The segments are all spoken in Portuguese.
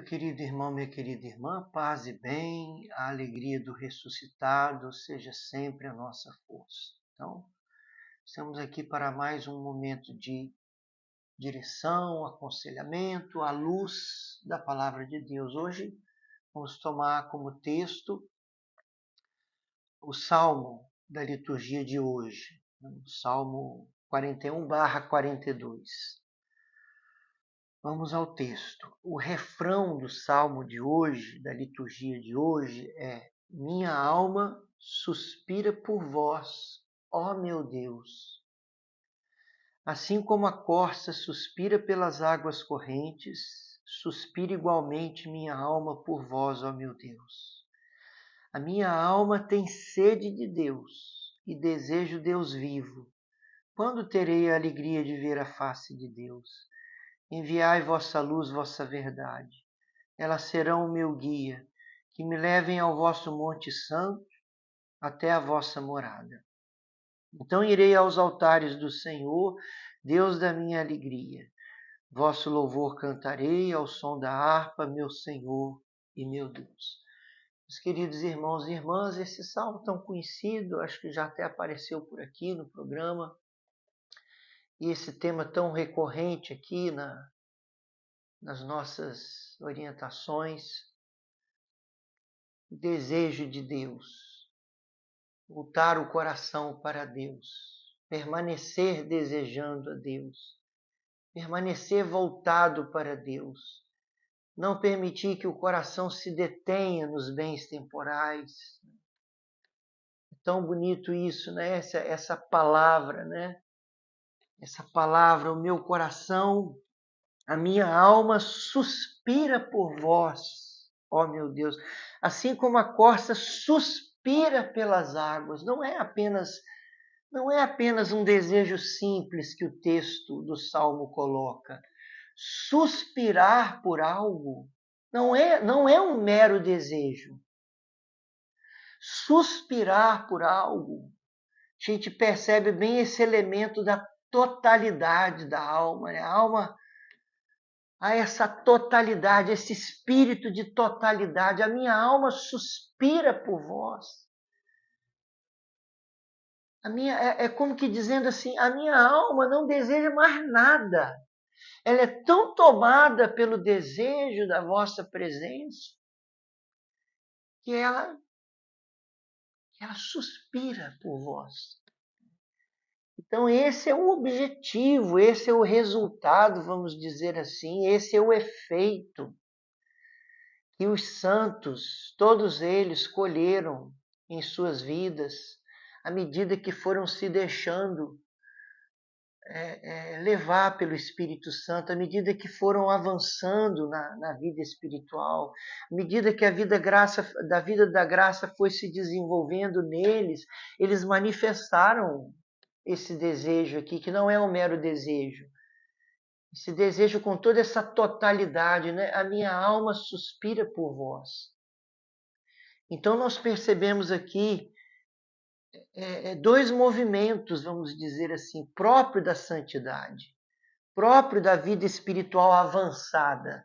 meu querido irmão, minha querida irmã, paz e bem, a alegria do ressuscitado seja sempre a nossa força. Então, estamos aqui para mais um momento de direção, aconselhamento, à luz da palavra de Deus. Hoje vamos tomar como texto o Salmo da liturgia de hoje, o Salmo 41/42. Vamos ao texto. O refrão do salmo de hoje, da liturgia de hoje, é: minha alma suspira por vós, ó meu Deus. Assim como a corça suspira pelas águas correntes, suspira igualmente minha alma por vós, ó meu Deus. A minha alma tem sede de Deus e desejo Deus vivo. Quando terei a alegria de ver a face de Deus? Enviai vossa luz, vossa verdade. Elas serão o meu guia, que me levem ao vosso monte santo, até a vossa morada. Então irei aos altares do Senhor, Deus da minha alegria. Vosso louvor cantarei ao som da harpa, meu Senhor e meu Deus. Meus queridos irmãos e irmãs, esse salmo tão conhecido, acho que já até apareceu por aqui no programa, e esse tema tão recorrente aqui nas nossas orientações, o desejo de Deus, voltar o coração para Deus, permanecer desejando a Deus, permanecer voltado para Deus, não permitir que o coração se detenha nos bens temporais. É tão bonito isso, né? Essa palavra, né? Essa palavra, o meu coração, a minha alma suspira por vós, ó meu Deus. Assim como a corça suspira pelas águas. Não é apenas um desejo simples que o texto do Salmo coloca. Suspirar por algo não é um mero desejo. Suspirar por algo, a gente percebe bem esse elemento da totalidade da alma, né? A alma a essa totalidade, esse espírito de totalidade. A minha alma suspira por vós. É como que dizendo assim, a minha alma não deseja mais nada. Ela é tão tomada pelo desejo da vossa presença que ela suspira por vós. Então esse é o objetivo, esse é o resultado, vamos dizer assim, esse é o efeito que os santos, todos eles, colheram em suas vidas, à medida que foram se deixando levar pelo Espírito Santo, à medida que foram avançando na vida espiritual, à medida que a vida da graça foi se desenvolvendo neles, eles manifestaram esse desejo aqui, que não é um mero desejo, esse desejo com toda essa totalidade, né? A minha alma suspira por vós. Então nós percebemos aqui dois movimentos, vamos dizer assim, próprio da santidade, próprio da vida espiritual avançada.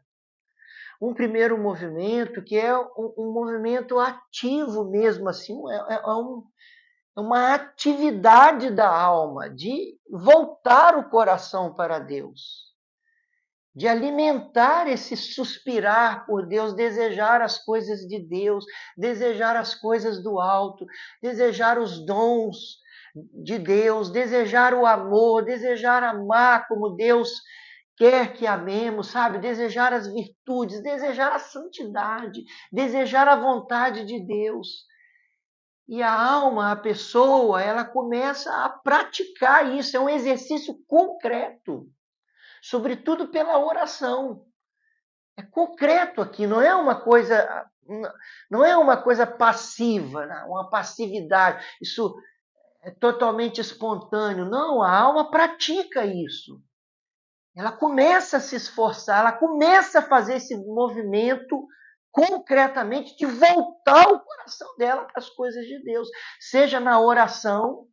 Um primeiro movimento que é um movimento ativo mesmo, assim, uma atividade da alma, de voltar o coração para Deus, de alimentar esse suspirar por Deus, desejar as coisas de Deus, desejar as coisas do alto, desejar os dons de Deus, desejar o amor, desejar amar como Deus quer que amemos, sabe? Desejar as virtudes, desejar a santidade, desejar a vontade de Deus. E a alma, a pessoa, ela começa a praticar isso, é um exercício concreto. Sobretudo pela oração. É concreto aqui, não é uma coisa passiva, uma passividade, isso é totalmente espontâneo. Não, a alma pratica isso. Ela começa a se esforçar, ela começa a fazer esse movimento concretamente de voltar o coração dela para as coisas de Deus, seja na oração,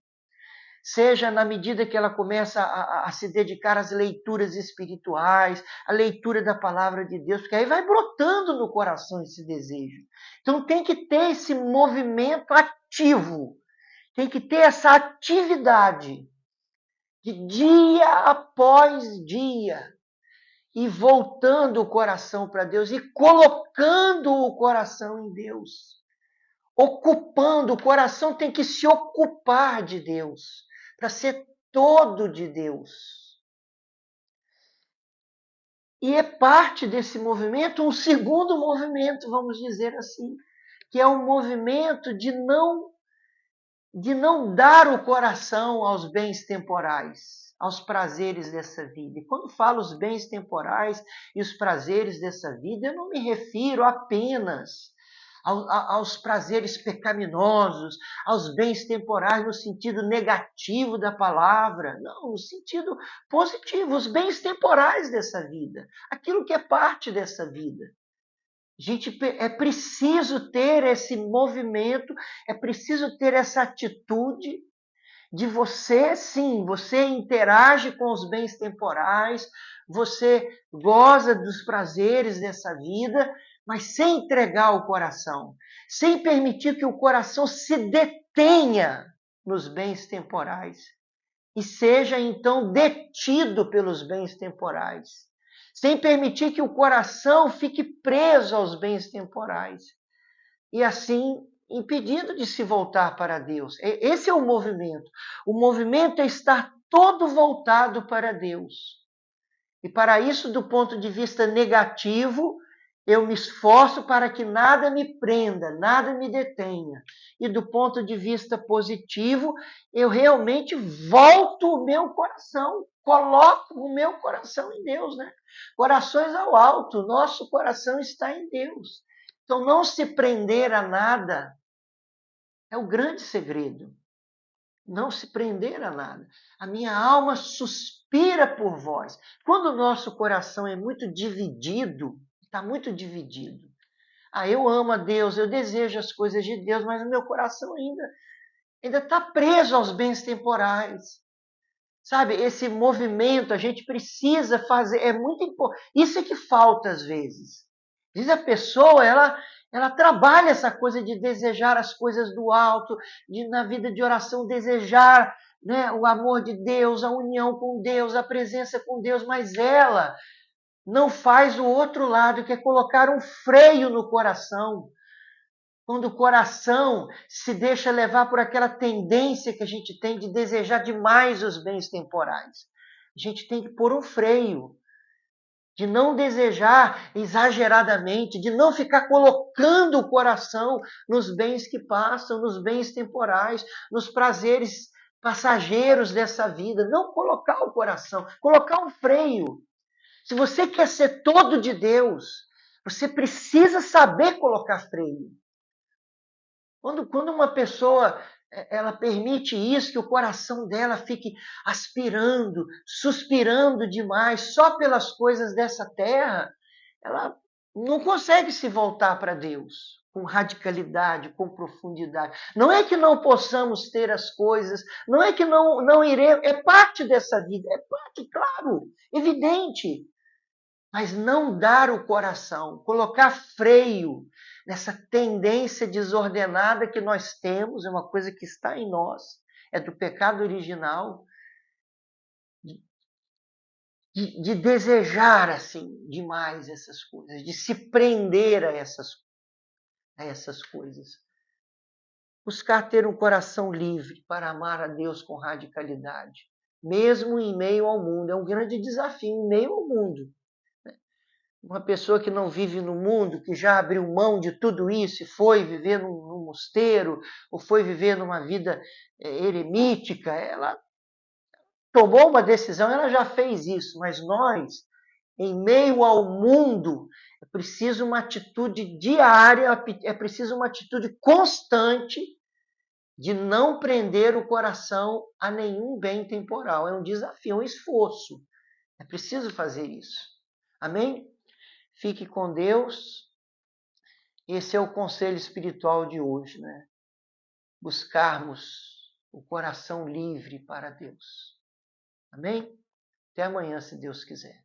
seja na medida que ela começa a se dedicar às leituras espirituais, à leitura da palavra de Deus, porque aí vai brotando no coração esse desejo. Então tem que ter esse movimento ativo, tem que ter essa atividade de dia após dia, e voltando o coração para Deus e colocando o coração em Deus. Ocupando, o coração tem que se ocupar de Deus, para ser todo de Deus. E é parte desse movimento, um segundo movimento, vamos dizer assim, que é o movimento de não dar o coração aos bens temporais, aos prazeres dessa vida. E quando falo os bens temporais e os prazeres dessa vida, eu não me refiro apenas aos prazeres pecaminosos, aos bens temporais no sentido negativo da palavra. Não, no sentido positivo, os bens temporais dessa vida, aquilo que é parte dessa vida. Gente, é preciso ter esse movimento, é preciso ter essa atitude de você, sim, você interage com os bens temporais, você goza dos prazeres dessa vida, mas sem entregar o coração, sem permitir que o coração se detenha nos bens temporais e seja então detido pelos bens temporais, sem permitir que o coração fique preso aos bens temporais e assim impedido de se voltar para Deus. Esse é o movimento. O movimento é estar todo voltado para Deus. E para isso, do ponto de vista negativo, eu me esforço para que nada me prenda, nada me detenha. E do ponto de vista positivo, eu realmente volto o meu coração, coloco o meu coração em Deus, né? Corações ao alto, nosso coração está em Deus. Então, não se prender a nada é o grande segredo. Não se prender a nada. A minha alma suspira por vós. Quando o nosso coração é muito dividido, está muito dividido. Eu amo a Deus, eu desejo as coisas de Deus, mas o meu coração ainda está preso aos bens temporais. Sabe, esse movimento a gente precisa fazer, é muito importante. Isso é que falta às vezes. Diz a pessoa, ela trabalha essa coisa de desejar as coisas do alto, de na vida de oração desejar, né, o amor de Deus, a união com Deus, a presença com Deus, mas ela não faz o outro lado, que é colocar um freio no coração. Quando o coração se deixa levar por aquela tendência que a gente tem de desejar demais os bens temporais. A gente tem que pôr um freio, de não desejar exageradamente, de não ficar colocando o coração nos bens que passam, nos bens temporais, nos prazeres passageiros dessa vida. Não colocar o coração, colocar um freio. Se você quer ser todo de Deus, você precisa saber colocar freio. Quando uma pessoa ela permite isso, que o coração dela fique aspirando, suspirando demais só pelas coisas dessa terra, ela não consegue se voltar para Deus com radicalidade, com profundidade. Não é que não possamos ter as coisas, não é que não iremos, é parte dessa vida, é parte, claro, evidente. Mas não dar o coração, colocar freio nessa tendência desordenada que nós temos, é uma coisa que está em nós, é do pecado original, de desejar assim demais essas coisas, de se prender a essas coisas. Buscar ter um coração livre para amar a Deus com radicalidade, mesmo em meio ao mundo. É um grande desafio em meio ao mundo. Uma pessoa que não vive no mundo, que já abriu mão de tudo isso e foi viver num mosteiro, ou foi viver numa vida eremítica, ela tomou uma decisão, ela já fez isso, mas nós, em meio ao mundo, é preciso uma atitude diária, é preciso uma atitude constante de não prender o coração a nenhum bem temporal. É um desafio, é um esforço. É preciso fazer isso. Amém? Fique com Deus. Esse é o conselho espiritual de hoje, né? Buscarmos o coração livre para Deus. Amém? Até amanhã, se Deus quiser.